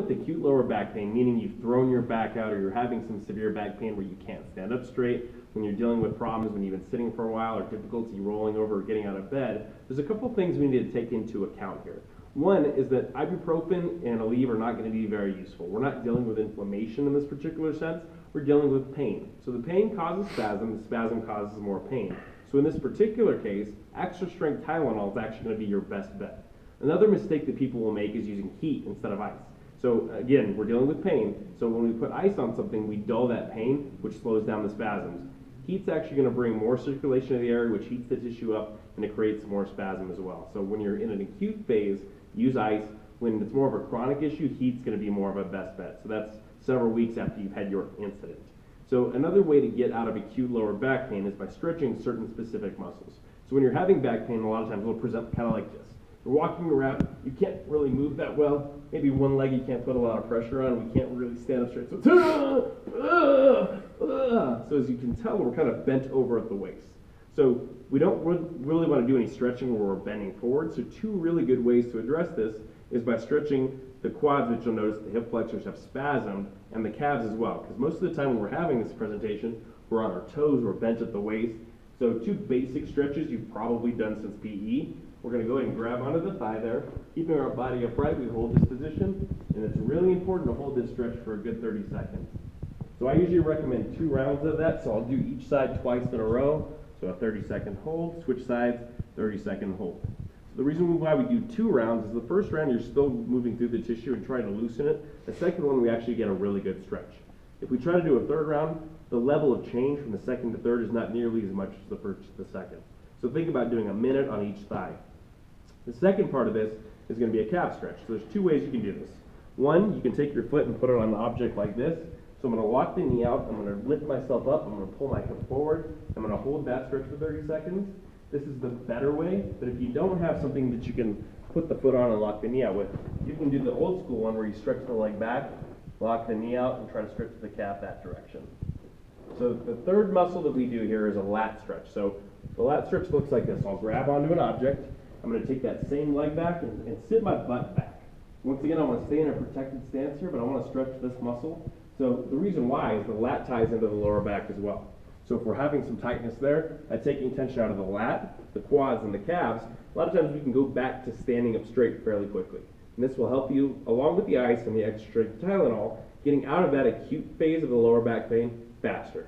with acute lower back pain, meaning you've thrown your back out or you're having some severe back pain where you can't stand up straight, when you're dealing with problems when you've been sitting for a while or difficulty rolling over or getting out of bed, there's a couple things we need to take into account here. One is that ibuprofen and Aleve are not going to be very useful. We're not dealing with inflammation in this particular sense. We're dealing with pain. So the pain causes spasm, the spasm causes more pain. So in this particular case, extra strength Tylenol is actually going to be your best bet. Another mistake that people will make is using heat instead of ice. So again, we're dealing with pain. So when we put ice on something, we dull that pain, which slows down the spasms. Heat's actually going to bring more circulation to the area, which heats the tissue up, and it creates more spasm as well. So when you're in an acute phase, use ice. When it's more of a chronic issue, heat's going to be more of a best bet. So that's several weeks after you've had your incident. So another way to get out of acute lower back pain is by stretching certain specific muscles. So when you're having back pain, a lot of times it'll present kind of like this. You're walking around, you can't really move that well. Maybe one leg you can't put a lot of pressure on. We can't really stand up straight. So as you can tell, we're kind of bent over at the waist. So we don't really want to do any stretching where we're bending forward. So two really good ways to address this is by stretching the quads, which you'll notice the hip flexors have spasmed, and the calves as well. Because most of the time when we're having this presentation, we're on our toes, we're bent at the waist. So two basic stretches you've probably done since PE. We're going to go ahead and grab onto the thigh there, keeping our body upright. We hold this position, and it's really important to hold this stretch for a good 30 seconds. So I usually recommend 2 rounds of that, so I'll do each side twice in a row. So a 30-second hold, switch sides, 30-second hold. So the reason why we do 2 rounds is the first round you're still moving through the tissue and trying to loosen it. The second one we actually get a really good stretch. If we try to do a third round, the level of change from the second to third is not nearly as much as the first to the second. So think about doing a minute on each thigh. The second part of this is going to be a calf stretch. So there's 2 ways you can do this. One, you can take your foot and put it on an object like this. So I'm going to lock the knee out, I'm going to lift myself up, I'm going to pull my hip forward, I'm going to hold that stretch for 30 seconds. This is the better way, but if you don't have something that you can put the foot on and lock the knee out with, you can do the old school one where you stretch the leg back, lock the knee out, and try to stretch the calf that direction. So the third muscle that we do here is a lat stretch. So the lat stretch looks like this. I'll grab onto an object, I'm going to take that same leg back and sit my butt back. Once again, I want to stay in a protected stance here, but I want to stretch this muscle. So the reason why is the lat ties into the lower back as well. So if we're having some tightness there, by taking tension out of the lat, the quads, and the calves, a lot of times we can go back to standing up straight fairly quickly. And this will help you, along with the ice and the extra strength Tylenol, getting out of that acute phase of the lower back pain faster.